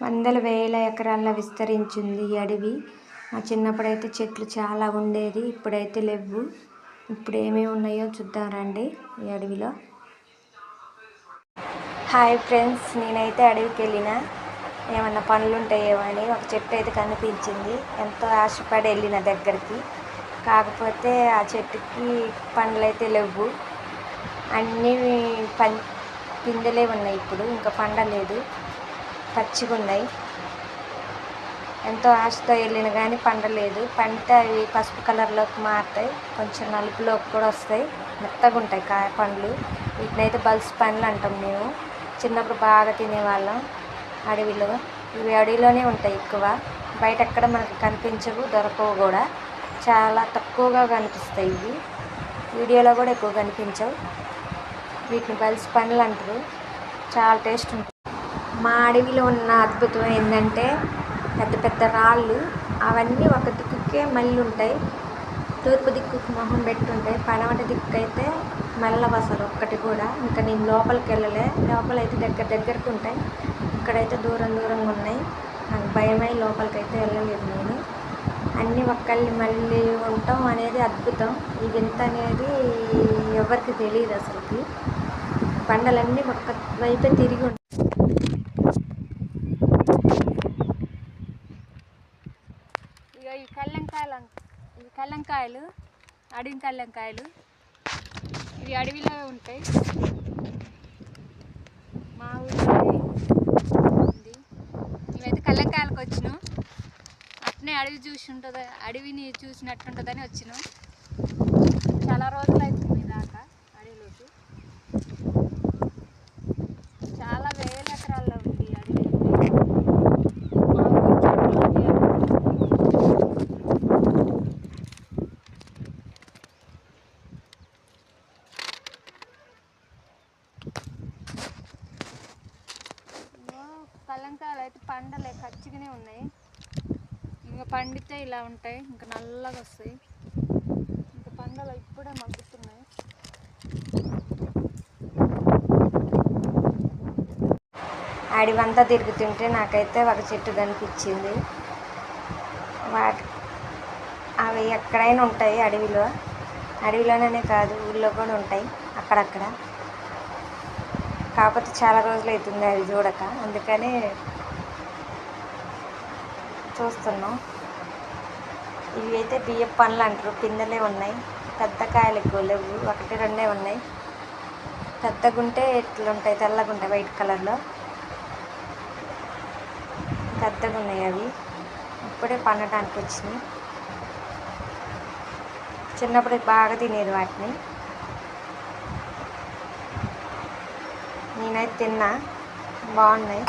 వందల వేల ఎకరాల్లో విస్తరించింది ఈ అడవి. మా చిన్నప్పుడైతే చెట్లు చాలా ఉండేది, ఇప్పుడైతే లేవు. ఇప్పుడు ఏమేమి ఉన్నాయో చూద్దాం రండి ఈ అడవిలో. హాయ్ ఫ్రెండ్స్, నేనైతే అడవికి వెళ్ళిన ఏమన్నా పనులు ఉంటాయేమో అని. ఒక చెట్టు అయితే కనిపించింది, ఎంతో ఆశపడి వెళ్ళిన దగ్గరికి. కాకపోతే ఆ చెట్టుకి పండ్లు అయితే లేవు, అన్నీ పిందెలే ఉన్నాయి. ఇప్పుడు ఇంకా పండలేదు, పచ్చిగా ఉన్నాయి. ఎంతో ఆశతో వెళ్ళిన కానీ పండలేదు. పండితే అవి పసుపు కలర్లోకి మారుతాయి, కొంచెం నలుపులోకి కూడా వస్తాయి, మెత్తగా ఉంటాయి పండ్లు. వీటినైతే బల్స్ పండ్లు అంటాం మేము. చిన్నప్పుడు బాగా తినేవాళ్ళం అడవిలో. ఇవి అడవిలోనే ఉంటాయి ఎక్కువ, బయట ఎక్కడ మనకు కనిపించవు, దొరకవు కూడా. చాలా తక్కువగా కనిపిస్తాయి ఇవి, వీడియోలో కూడా ఎక్కువ కనిపించవు. వీటిని బల్స్ పండ్లు అంటారు, చాలా టేస్ట్ ఉంటుంది. మా అడవిలో ఉన్న అద్భుతం ఏంటంటే పెద్ద పెద్ద రాళ్ళు, అవన్నీ ఒక దిక్కుకే మళ్ళీ ఉంటాయి. తూర్పు దిక్కుకు మొహం పెట్టుంటాయి, పడమటి దిక్కు అయితే మళ్ళీ అసలు ఒక్కటి కూడా. ఇంకా నేను లోపలికి వెళ్ళలే, లోపలైతే దగ్గరకు ఉంటాయి, ఇక్కడైతే దూరం దూరంగా ఉన్నాయి. నాకు భయమై లోపలికైతే వెళ్ళలేదు నేను. అన్నీ ఒక్కళ్ళు మళ్ళీ ఉండటం అనేది అద్భుతం. ఈ వింత అనేది ఎవరికి తెలియదు అసలుకి. బండలన్నీ ఒక్క వైపే తిరిగి ఉంటాయి. ఈ కల్లంకాయలు అడవి కల్లంకాయలు, ఇవి అడవిలో ఉంటాయి. మా ఊళ్ళో ఉంది. మేమైతే కల్లంకాయలకు వచ్చినాం, అట్నే అడవిని చూసినట్టుంటుందని వచ్చినాం. చాలా రోజులు అవుతుంది దాకా అడవిలోకి. చాలా వేల ఎకరాల్లో ఉంది అడవి. కల్లంకాయలు అయితే పండలే, పచ్చిగానే ఉన్నాయి. ఇంకా పండితే ఇలా ఉంటాయి, ఇంకా నల్లగా వస్తాయి. ఇంకా పండలు ఇప్పుడే మగ్గుతున్నాయి. అడవంతా తిరుగుతుంటే నాకైతే ఒక చెట్టు కనిపించింది. అవి ఎక్కడైనా ఉంటాయి అడవిలోనే కాదు, ఊళ్ళో కూడా ఉంటాయి అక్కడక్కడ. కాకపోతే చాలా రోజులు అవుతుంది అవి చూడక, అందుకని చూస్తున్నాం. ఇవి అయితే బియ్యం పండ్లు అంటారు, పిందెలే ఉన్నాయి. పెద్ద కాయలు ఎక్కువ లేవు, ఒకటి రెండే ఉన్నాయి. పెద్దగుంటే ఇట్లుంటాయి, తెల్లగుంటాయి, వైట్ కలర్లో పెద్దగా ఉన్నాయి. అవి ఇప్పుడే పండటానికి వచ్చినాయి. చిన్నప్పుడు బాగా తినేది వాటిని, నేనైతే తిన్నా, బాగున్నాయి.